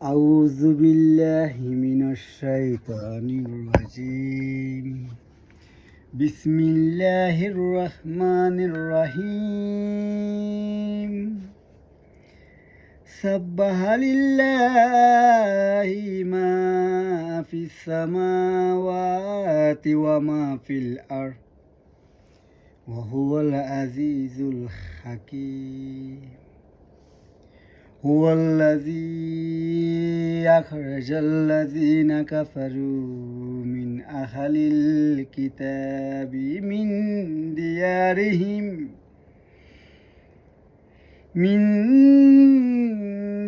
أعوذ بالله من الشيطان الرجيم بسم الله الرحمن الرحيم سبح لله ما في السماوات وما في الأرض وهو العزيز الحكيم هو الذي أخرج الذين كفروا من أهل الكتاب من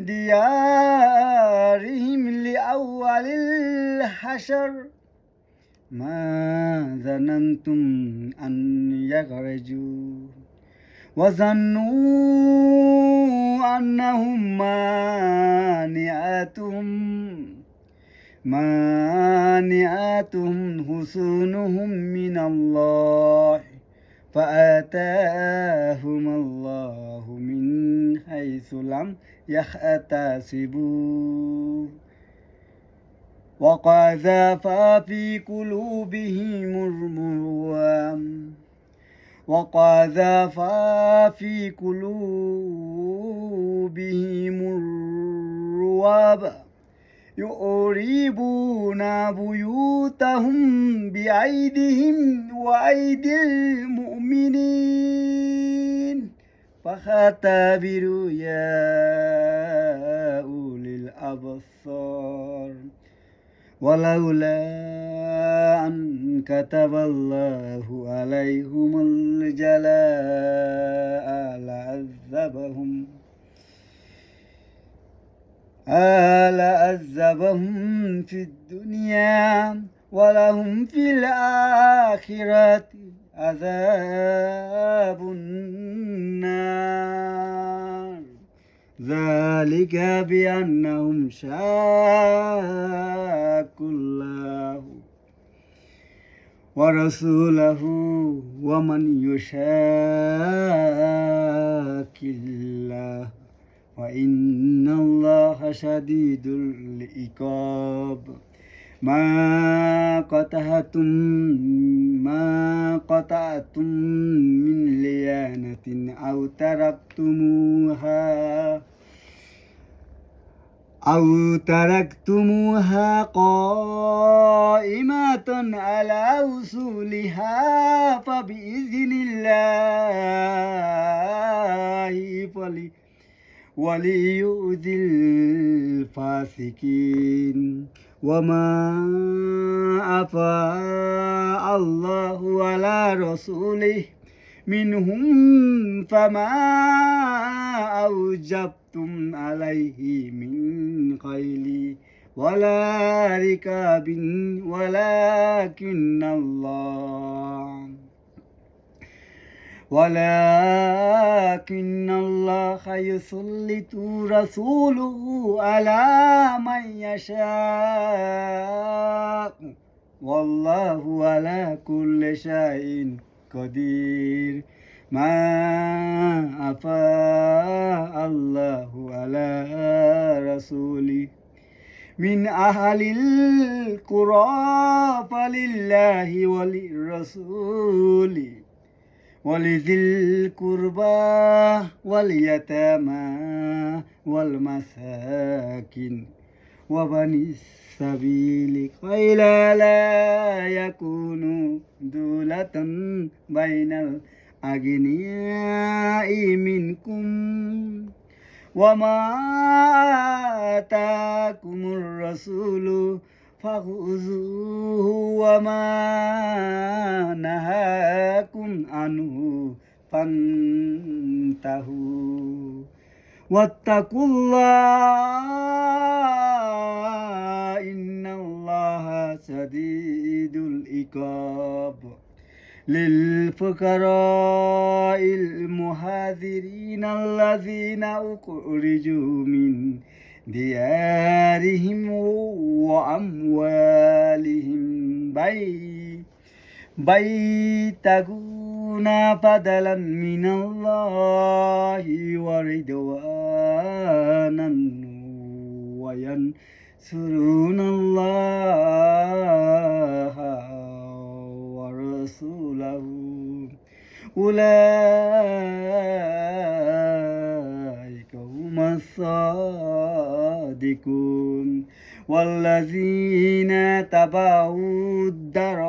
ديارهم لأول الحشر ما ظننتم أن يخرجوا وظنوا أنهم مانعتهم حصونهم من الله فآتاهم الله من حيث لم يحتسبوا وقذف في قلوبهم الرعب يخربون بيوتهم بأيديهم وأيدي المؤمنين فاعتبروا يا أولي الأبصار ولولا أن كتب الله عليهم الجلاء لعذبهم في الدنيا ولهم في الآخرة عذاب النار ذلك بأنهم شاقوا الله ورسوله ومن يشاق الله وإن الله شديد العقاب ما قطعتم من لينة أو تركتموها قائمة على أصولها فبإذن الله وليؤذي الفاسقين وما أفاء الله على رسوله منهم فما أوجبتم عليه من خيل ولا ركاب ولكن الله يسلط رسوله على من يشاء والله على كل شيء قدير ما أفاء الله على رسوله من أهل القرى فلله وللرسول ولذي القربى واليتامى والمساكين وبني السبيل كي لا يكونوا دولة بين الأغنياء منكم وما آتاكم الرسول فخذوه وما نهاكم عنه فانتهوا واتقوا الله إن الله شديد العقاب للفقراء المهاجرين الذين أخرجوا من ديارهم وأموالهم بيتغون فضلا من الله ورضوانا وينصرون الله ورسوله أولئك هم الصادقون والذين تبعوا الدار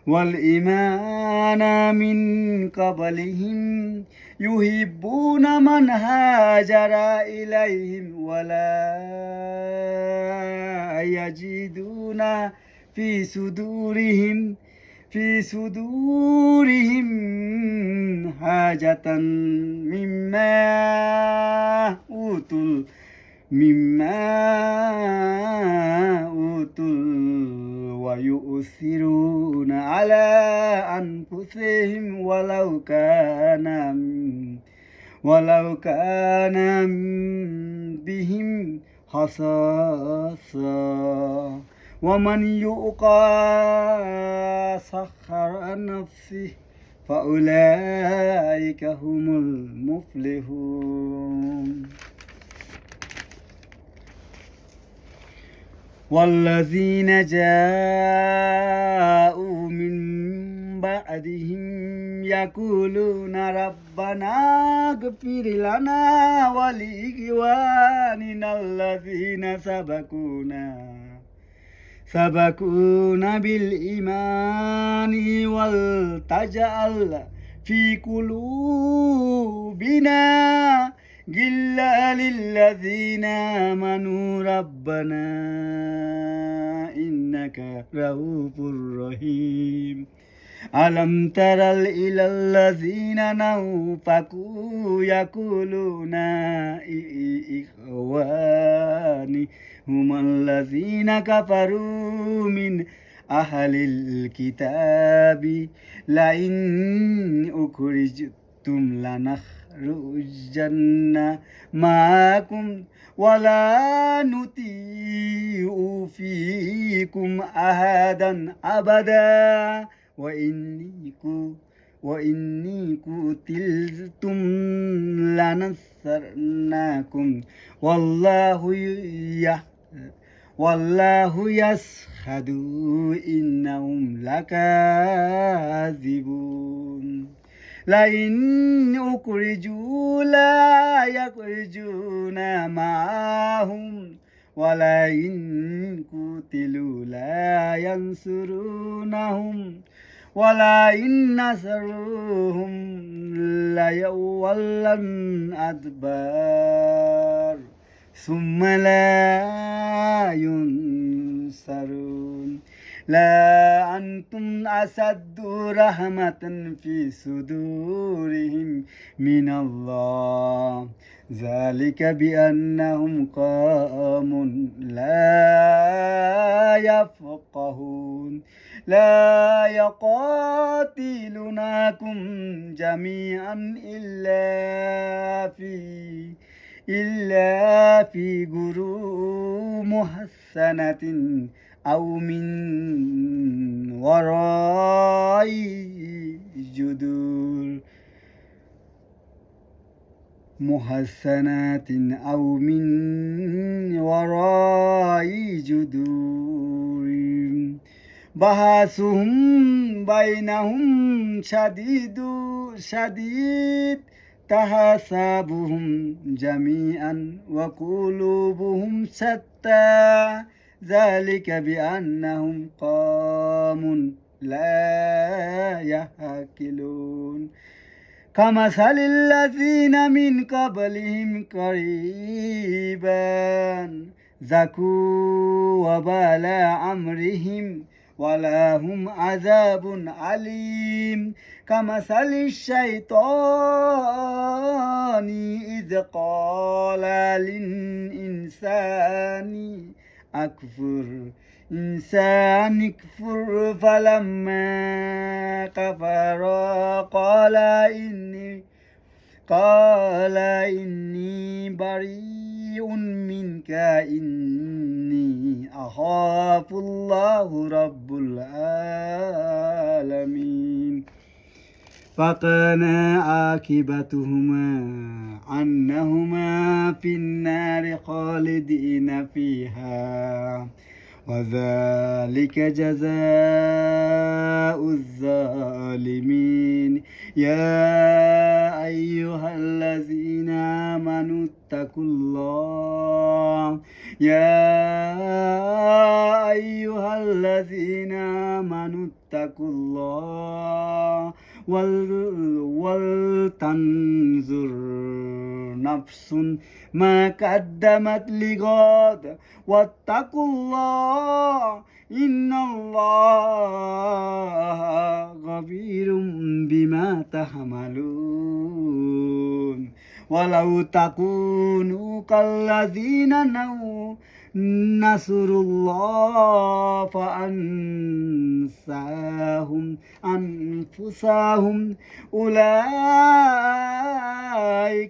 والإيمان من قبلهم يحبون من هاجر إليهم ولا يجدون في صدورهم حاجة مما أوتوا ويؤثرون على أنفسهم ولو كان بهم خصاصة ومن يوق شح نفسه فأولئك هم المفلحون والذين جاءوا من بعدهم يقولون ربنا اغفر لنا ولإخواننا الذين سبقونا بالإيمان ولا في قلوبنا غلا للذين آمنوا ربنا إنك رؤوف رحيم ألم تر إلى الذين نافقوا يقولون إخوانهم الذين كفروا من أهل الكتاب لئن أخرجتم لنخرجن معكم ولا نطيع فيكم أحدا أبدا وإني قتلتم لنصرناكم والله يشهد إنهم لكاذبون لئن أخرجوا لا يخرجون معهم ولئن قتلوا لا ينصرونهم ولئن نصروهم ليولن أدبار ثم لا ينصرون لا أنتم أشد رحمة في صدورهم من الله ذلك بأنهم قوم لا يفقهون لا يقاتلونكم جميعا إلا في قرى محصنة أو من وراء جدور محصنات أو من وراء جدور بحثهم بينهم شديد تحسبهم جميعا وقلوبهم شتى ذلك بأنهم قوم لا يعقلون كمثل الذين من قبلهم قريبا ذاقوا وبال أمرهم ولهم عذاب عليم كمثل الشيطان إذ قال للإنسان أكفر فلما كفر قال إني بريء منك إني أخاف الله رب العالمين فكان عاقبتهما أنهما في النار خالدين فيها وذلك جزاء الظالمين يا أيها الذين آمنوا اتقوا الله اتقوا الله ولتنظر نفس ما قدمت لغد واتقوا الله إن الله خبير بما تعملون ولو تكونوا كالذين نصروا الله فأنساهم أنفسهم أولئك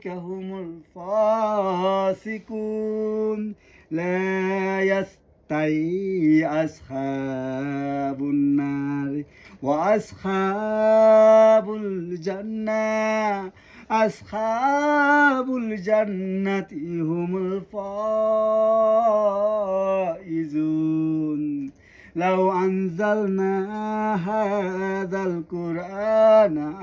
هم الفاسقون لا يستوي أصحاب النار وأصحاب الجنة أصحاب الجنة هم الفائزون لو أنزلنا هذا القرآن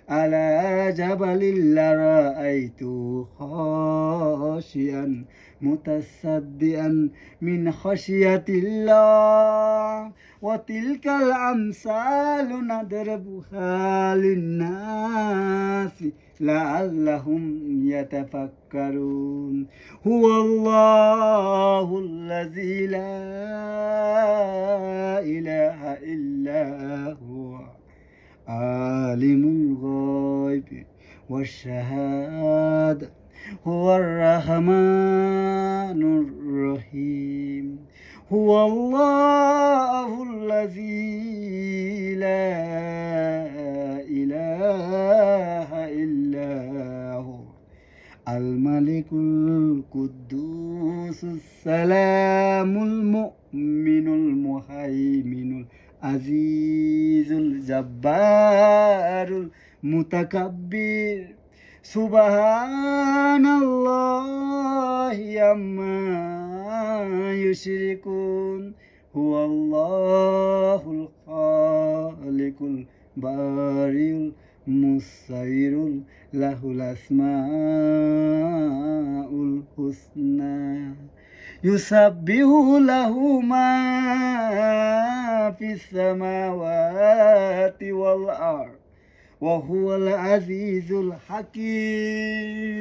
على جبل لرأيته خاشعا متصدعا من خشية الله وتلك الأمثال نضربها للناس لعلهم يتفكرون هو الله الذي لا إله إلا هو عالم الغيب والشهادة هو الرحمن الرحيم هو الله الذي لا إله إلا هو الملك القدوس السلام المؤمن المهيمن العزيز الجبار المتكبر سبحان الله عما يشركون هو الله الخالق البارئ المصور له الأسماء الحسنى يسبح له ما في السماوات والأرض وهو العزيز الحكيم